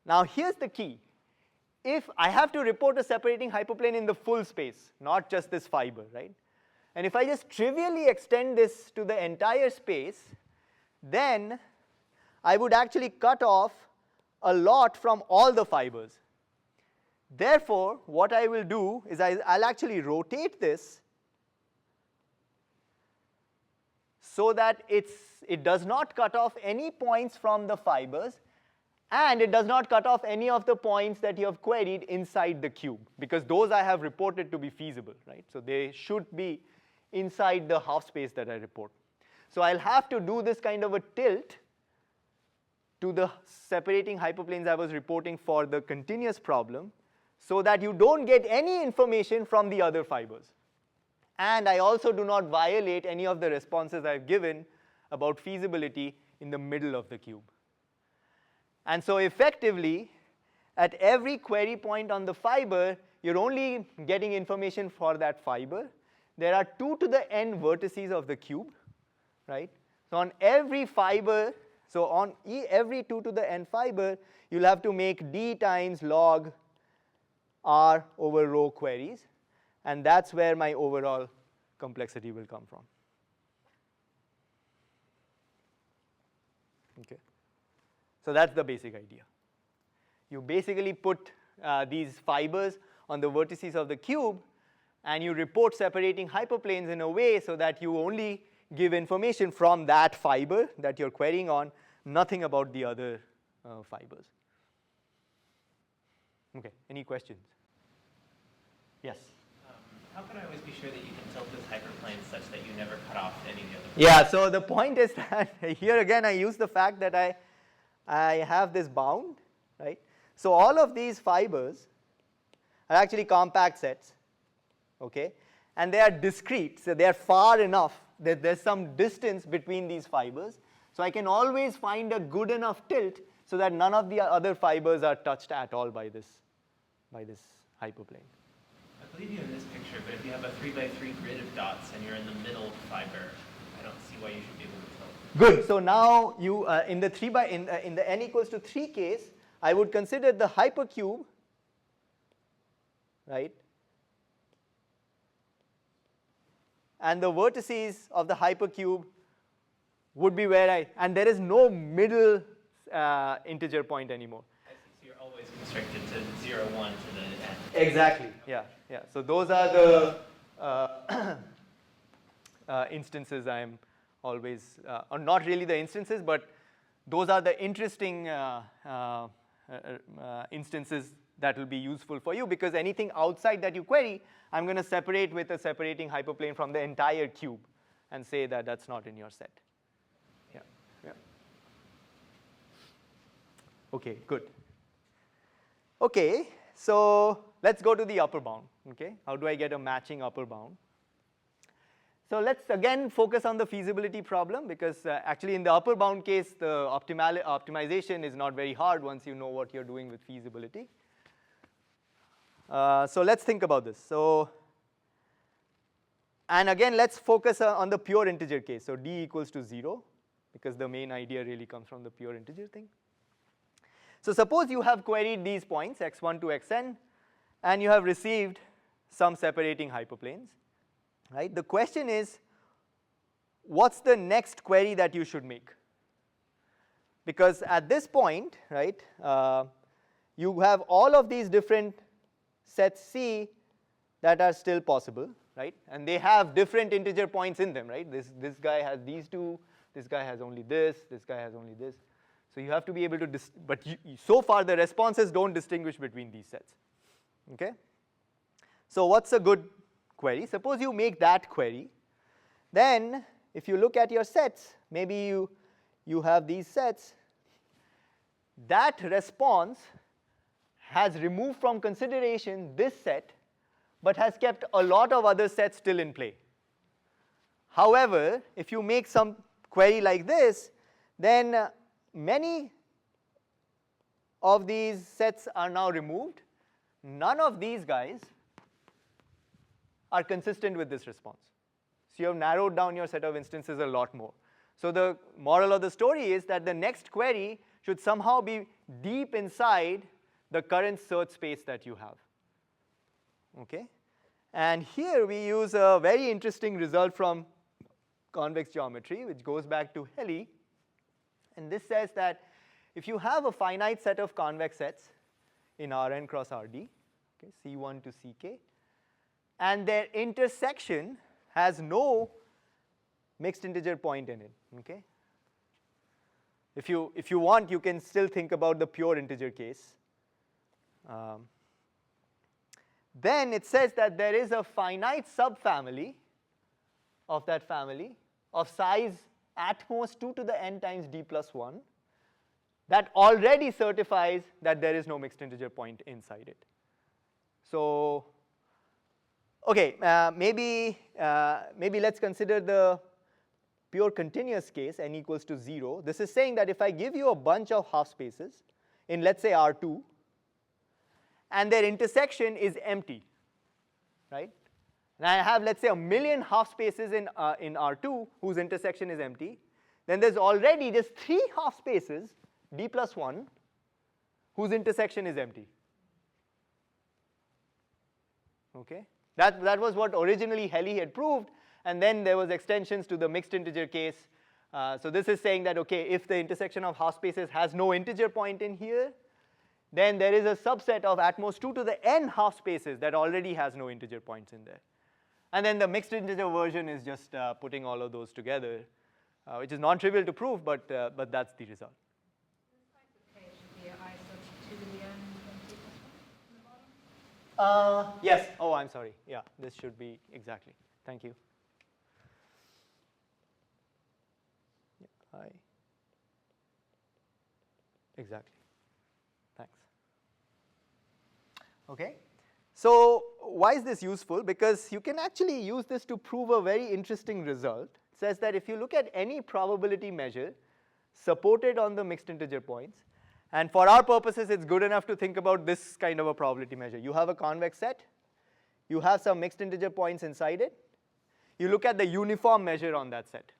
Now here's the key. If I have to report a separating hyperplane in the full space, not just this fiber, right? And if I just trivially extend this to the entire space, then I would actually cut off a lot from all the fibers. Therefore, what I will do is I'll actually rotate this so that it does not cut off any points from the fibers, and it does not cut off any of the points that you have queried inside the cube, because those I have reported to be feasible, right? So they should be inside the half space that I report. So I'll have to do this kind of a tilt to the separating hyperplanes I was reporting for the continuous problem, so that you don't get any information from the other fibers. And I also do not violate any of the responses I've given about feasibility in the middle of the cube. And so effectively, at every query point on the fiber, you're only getting information for that fiber. There are 2 to the n vertices of the cube, right? So on every fiber, so on every 2 to the n fiber, you'll have to make d times log r over rho queries, and that's where my overall complexity will come from. Okay. So that's the basic idea. You basically put these fibers on the vertices of the cube, and you report separating hyperplanes in a way so that you only give information from that fiber that you're querying on, nothing about the other fibers. Okay, any questions? Yes? How can I always be sure that you can tilt this hyperplane such that you never cut off any of the other? Yeah, so the point is that here again I use the fact that I have this bound, right? So all of these fibers are actually compact sets, okay? And they are discrete, so they are far enough that there's some distance between these fibers. So I can always find a good enough tilt so that none of the other fibers are touched at all by this hyperplane. I believe you in this picture, but if you have a 3x3 grid of dots and you're in the middle fiber, I don't see why you should be able to tilt. Good. So now you in the n equals to 3 case, I would consider the hypercube, right? And the vertices of the hypercube would be where and there is no middle integer point anymore. I see. So you're always constricted to 0, 1 to the n. Exactly. Yeah. Yeah. So those are the instances I'm always, or not really the instances, but those are the interesting instances that will be useful for you, because anything outside that you query, I'm going to separate with a separating hyperplane from the entire cube and say that that's not in your set. Yeah. Yeah. Okay, good. Okay, so let's go to the upper bound. Okay, how do I get a matching upper bound? So let's again focus on the feasibility problem, because actually in the upper bound case, the optimization is not very hard once you know what you're doing with feasibility. So let's think about this. So, and again, let's focus on the pure integer case. So d equals to 0, because the main idea really comes from the pure integer thing. So suppose you have queried these points, x1 to xn, and you have received some separating hyperplanes, right? The question is, what's the next query that you should make? Because at this point, right, you have all of these different sets C that are still possible, right? And they have different integer points in them, right? This guy has these two, this guy has only this guy has only this. So you have to be able to, but so far the responses don't distinguish between these sets. Okay? So what's a good query? Suppose you make that query. Then if you look at your sets, maybe you have these sets. That response has removed from consideration this set, but has kept a lot of other sets still in play. However, if you make some query like this, then many of these sets are now removed. None of these guys are consistent with this response. So you have narrowed down your set of instances a lot more. So the moral of the story is that the next query should somehow be deep inside the current search space that you have. Okay? And here we use a very interesting result from convex geometry, which goes back to Helly. And this says that if you have a finite set of convex sets in Rn cross Rd, okay, C1 to Ck, and their intersection has no mixed integer point in it. Okay? If you want, you can still think about the pure integer case. Then it says that there is a finite subfamily of that family of size at most 2 to the n times d plus 1 that already certifies that there is no mixed integer point inside it. So, okay, maybe let's consider the pure continuous case, n equals to 0. This is saying that if I give you a bunch of half spaces in, let's say, R2, and their intersection is empty, right? And I have, let's say, 1,000,000 half spaces in R2 whose intersection is empty, then there's already just 3 half spaces, d plus 1, whose intersection is empty. Okay? That was what originally Helly had proved, and then there was extensions to the mixed integer case. So this is saying that, okay, if the intersection of half spaces has no integer point in here, then there is a subset of at most 2 to the n half spaces that already has no integer points in there. And then the mixed integer version is just putting all of those together, which is non-trivial to prove, but that's the result. This type of case should be I sub 2 to the n and t plus 1 in the bottom? Yes. Oh, I'm sorry. Yeah, this should be exactly. Thank you. Yeah, exactly. Thanks. Okay. So why is this useful? Because you can actually use this to prove a very interesting result. It says that if you look at any probability measure supported on the mixed integer points, and for our purposes, it's good enough to think about this kind of a probability measure. You have a convex set. You have some mixed integer points inside it. You look at the uniform measure on that set.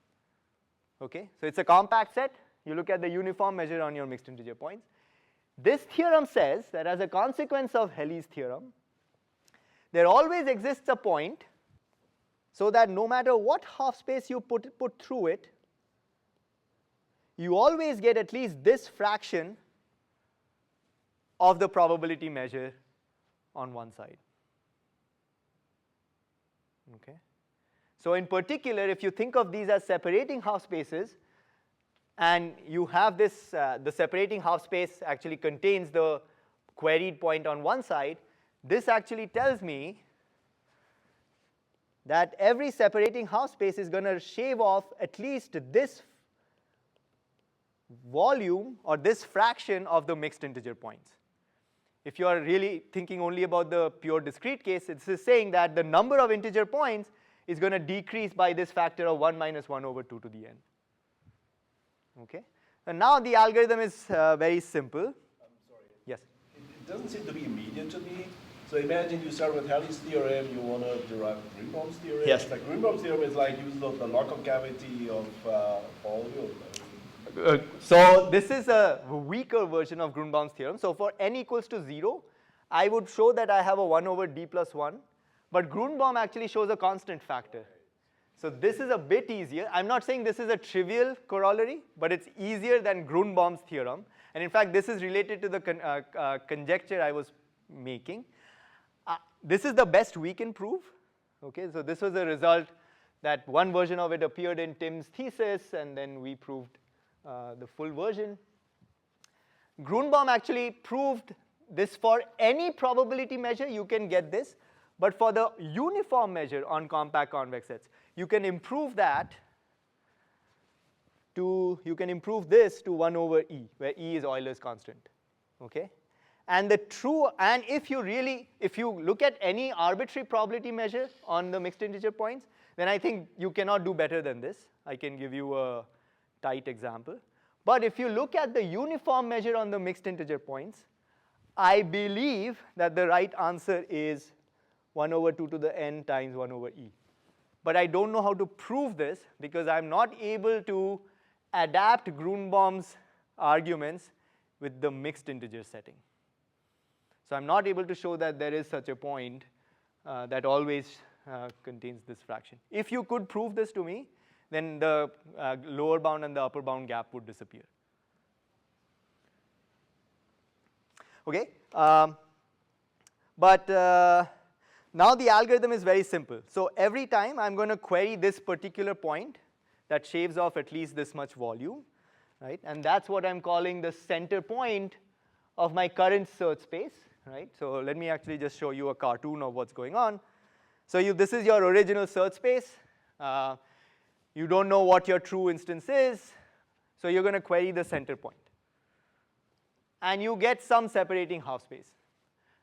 Okay? So it's a compact set. You look at the uniform measure on your mixed integer points. This theorem says that as a consequence of Helly's theorem, there always exists a point so that no matter what half space you put through it, you always get at least this fraction of the probability measure on one side. Okay? So in particular, if you think of these as separating half spaces, and you have this, the separating half space actually contains the queried point on one side, this actually tells me that every separating half space is going to shave off at least this volume or this fraction of the mixed integer points. If you are really thinking only about the pure discrete case, it's saying that the number of integer points is going to decrease by this factor of 1 minus 1 over 2 to the n. Okay? And now the algorithm is very simple. I'm sorry. Yes? It doesn't seem to be immediate to me. So imagine you start with Helly's theorem, you want to derive Greenbaum's theorem. Yes. Like Greenbaum's theorem is like use of the lock concavity of volume. So this is a weaker version of Greenbaum's theorem. So for n equals to 0, I would show that I have a 1 over d plus 1. But Greenbaum actually shows a constant factor. So this is a bit easier. I'm not saying this is a trivial corollary, but it's easier than Greenbaum's theorem. And in fact, this is related to the conjecture I was making. This is the best we can prove. Okay, so this was a result that one version of it appeared in Tim's thesis, and then we proved the full version. Grunbaum actually proved this for any probability measure, you can get this. But for the uniform measure on compact convex sets, you can improve that to, you can improve this to 1 over E, where E is Euler's constant, okay? And the true, and if you really, if you look at any arbitrary probability measure on the mixed integer points, then I think you cannot do better than this. I can give you a tight example. But if you look at the uniform measure on the mixed integer points, I believe that the right answer is 1 over 2 to the n times 1 over E. But I don't know how to prove this because I'm not able to adapt Grunbaum's arguments with the mixed integer setting. So I'm not able to show that there is such a point that always contains this fraction. If you could prove this to me, then the lower bound and the upper bound gap would disappear. Okay, but now the algorithm is very simple. So every time I'm going to query this particular point that shaves off at least this much volume, right? And that's what I'm calling the center point of my current search space, right? So let me actually just show you a cartoon of what's going on. So this is your original search space. You don't know what your true instance is, so you're going to query the center point. And you get some separating half space.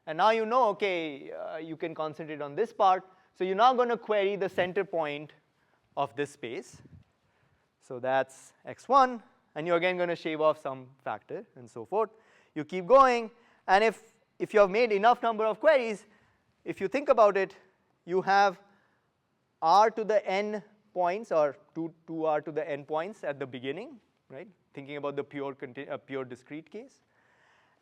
And now you know, okay, you can concentrate on this part. So you're now going to query the center point of this space. So that's x1, and you're again going to shave off some factor and so forth. You keep going, and if you have made enough number of queries, if you think about it, you have r to the n points, or 2r to the n points at the beginning, right? Thinking about the pure discrete case.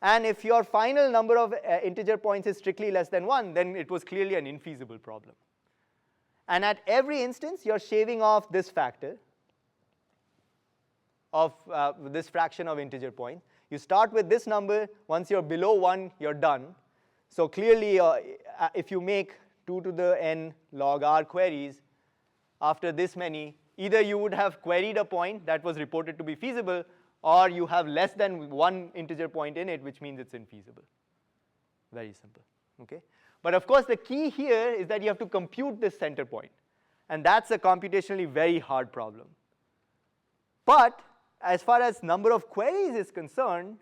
And if your final number of integer points is strictly less than 1, then it was clearly an infeasible problem. And at every instance, you're shaving off this factor of this fraction of integer points. You start with this number. Once you're below 1, you're done. So clearly, if you make 2 to the n log r queries after this many, either you would have queried a point that was reported to be feasible, or you have less than 1 integer point in it, which means it's infeasible. Very simple, okay? But of course, the key here is that you have to compute this center point. And that's a computationally very hard problem. But as far as number of queries is concerned,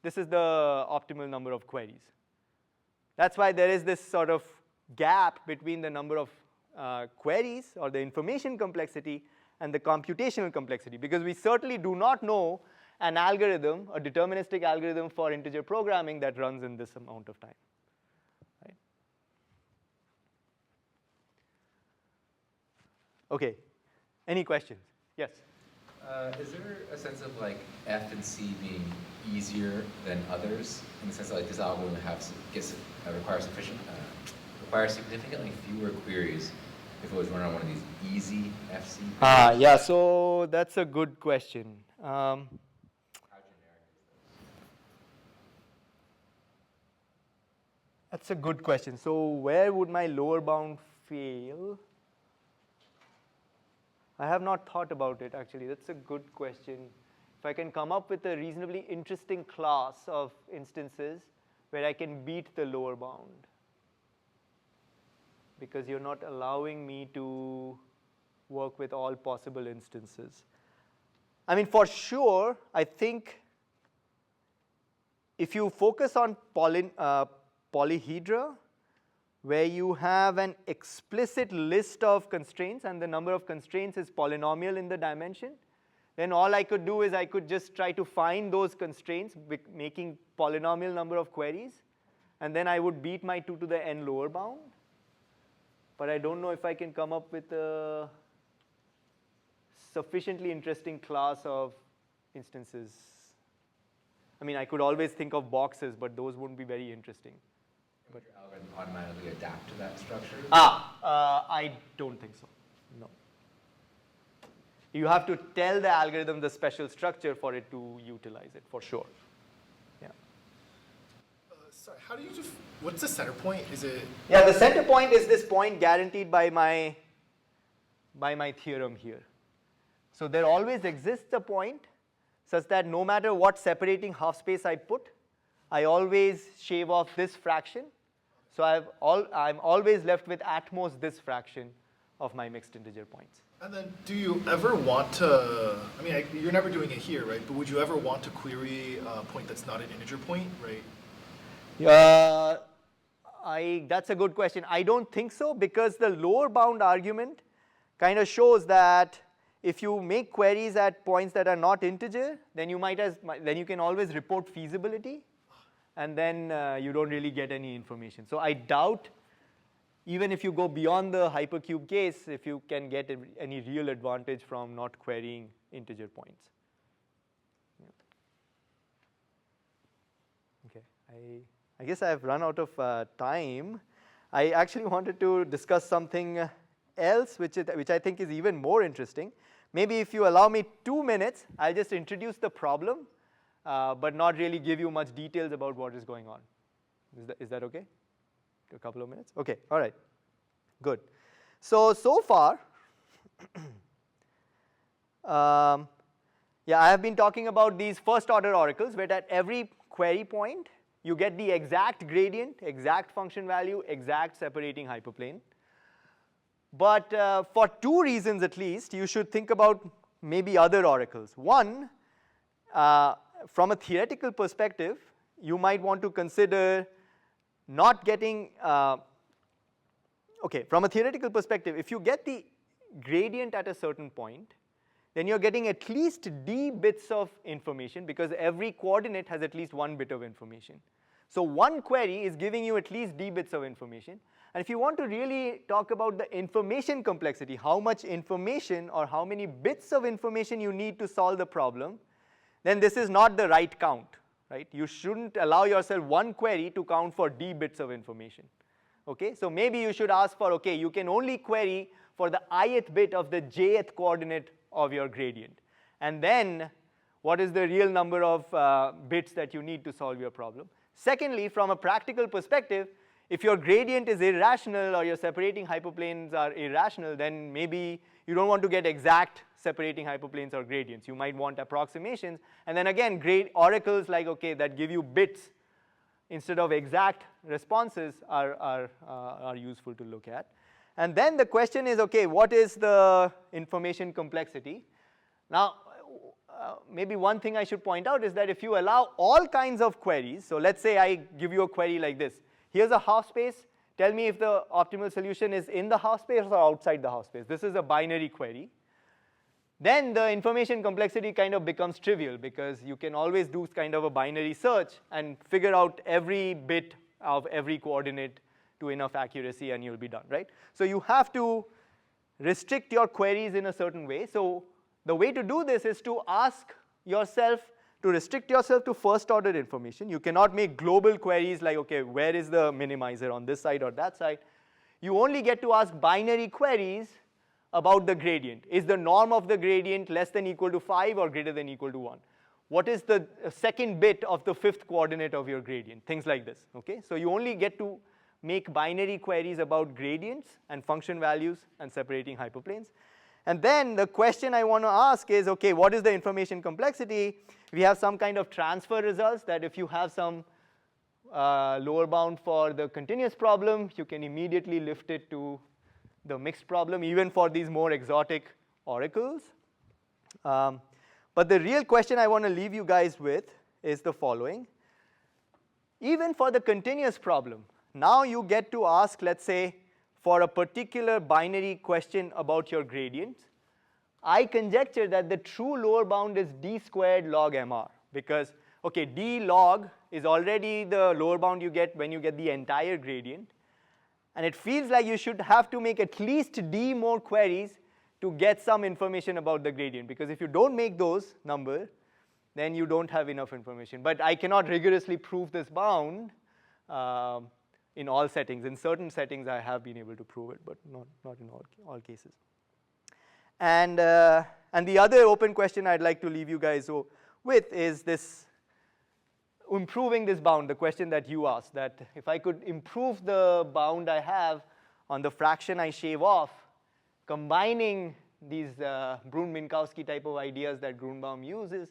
this is the optimal number of queries. That's why there is this sort of gap between the number of queries, or the information complexity, and the computational complexity, because we certainly do not know an algorithm, a deterministic algorithm for integer programming that runs in this amount of time. Right? Okay, any questions? Yes? Is there a sense of like F and C being easier than others, in the sense that like this algorithm requires significantly fewer queries if it was run on one of these easy FC? Yeah, so that's a good question. How generic is this? That's a good question. So where would my lower bound fail? I have not thought about it, actually. That's a good question. If I can come up with a reasonably interesting class of instances where I can beat the lower bound, because you're not allowing me to work with all possible instances. I mean, for sure, I think if you focus on polyhedra, where you have an explicit list of constraints and the number of constraints is polynomial in the dimension, then all I could do is I could just try to find those constraints, making polynomial number of queries, and then I would beat my 2 to the n lower bound. But I don't know if I can come up with a sufficiently interesting class of instances. I mean, I could always think of boxes, but those wouldn't be very interesting. Would your algorithm automatically adapt to that structure? I don't think so, no. You have to tell the algorithm the special structure for it to utilize it, for sure. Yeah. Sorry, how do you just, what's the center point? Is it? Yeah, the center point is this point guaranteed by my theorem here. So there always exists a point such that no matter what separating half space I put, I always shave off this fraction. So I'm always left with at most this fraction of my mixed integer points. And then do you ever want to, I mean, you're never doing it here, right? But would you ever want to query a point that's not an integer point, right? That's a good question. I don't think so, because the lower bound argument kind of shows that if you make queries at points that are not integer, then you can always report feasibility, and then you don't really get any information. So I doubt, even if you go beyond the hypercube case, if you can get any real advantage from not querying integer points. Yeah. Okay, I guess I've run out of time. I actually wanted to discuss something else, which I think is even more interesting. Maybe if you allow me 2 minutes, I'll just introduce the problem, but not really give you much details about what is going on. Is that okay? A couple of minutes? Okay, all right, good. So far, yeah, I have been talking about these first order oracles, where at every query point, you get the exact gradient, exact function value, exact separating hyperplane. But for 2 reasons at least, you should think about maybe other oracles. One, from a theoretical perspective, you might want to consider not getting, okay, from a theoretical perspective, if you get the gradient at a certain point, then you're getting at least d bits of information, because every coordinate has at least 1 bit of information. So one query is giving you at least d bits of information. And if you want to really talk about the information complexity, how much information or how many bits of information you need to solve the problem, then this is not the right count, right? You shouldn't allow yourself one query to count for d bits of information, okay? So maybe you should ask for, okay, you can only query for the ith bit of the jth coordinate of your gradient. And then what is the real number of bits that you need to solve your problem? Secondly, from a practical perspective, if your gradient is irrational or your separating hyperplanes are irrational, then maybe you don't want to get exact separating hyperplanes or gradients. You might want approximations. And then again, oracles like, okay, that give you bits instead of exact responses are useful to look at. And then the question is, okay, what is the information complexity? Now, maybe one thing I should point out is that if you allow all kinds of queries, so let's say I give you a query like this. Here's a half space. Tell me if the optimal solution is in the half space or outside the half space. This is a binary query. Then the information complexity kind of becomes trivial, because you can always do kind of a binary search and figure out every bit of every coordinate to enough accuracy, and you'll be done, right? So you have to restrict your queries in a certain way. So the way to do this is to ask yourself, to restrict yourself to first order information. You cannot make global queries like, okay, where is the minimizer on this side or that side? You only get to ask binary queries about the gradient. Is the norm of the gradient less than equal to 5 or greater than equal to 1? What is the second bit of the 5th coordinate of your gradient? Things like this, okay? So you only get to make binary queries about gradients and function values and separating hyperplanes. And then the question I want to ask is, okay, what is the information complexity? We have some kind of transfer results that if you have some lower bound for the continuous problem, you can immediately lift it to the mixed problem, even for these more exotic oracles. But the real question I want to leave you guys with is the following. Even for the continuous problem, now you get to ask, let's say, for a particular binary question about your gradients, I conjecture that the true lower bound is d squared log mr, because, okay, d log is already the lower bound you get when you get the entire gradient, and it feels like you should have to make at least d more queries to get some information about the gradient, because if you don't make those number, then you don't have enough information. But I cannot rigorously prove this bound in all settings. In certain settings, I have been able to prove it, but not in all cases. And the other open question I'd like to leave you guys with is this improving this bound, the question that you asked, that if I could improve the bound I have on the fraction I shave off, combining these Brun-Minkowski type of ideas that Grunbaum uses,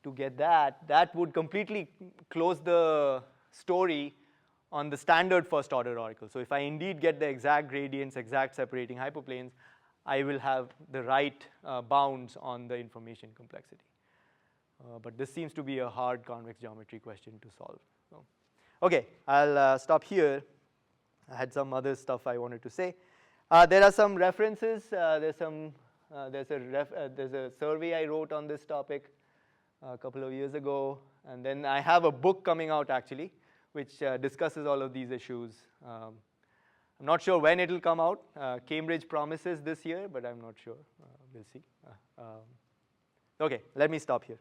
to get that, that would completely close the story on the standard first order oracle. So if I indeed get the exact gradients, exact separating hyperplanes, I will have the right bounds on the information complexity. But this seems to be a hard convex geometry question to solve. So, okay, I'll stop here. I had some other stuff I wanted to say. There are some references. There's a survey I wrote on this topic a couple of years ago, and then I have a book coming out actually, which discusses all of these issues. I'm not sure when it'll come out. Cambridge promises this year, but I'm not sure. We'll see. Okay, let me stop here.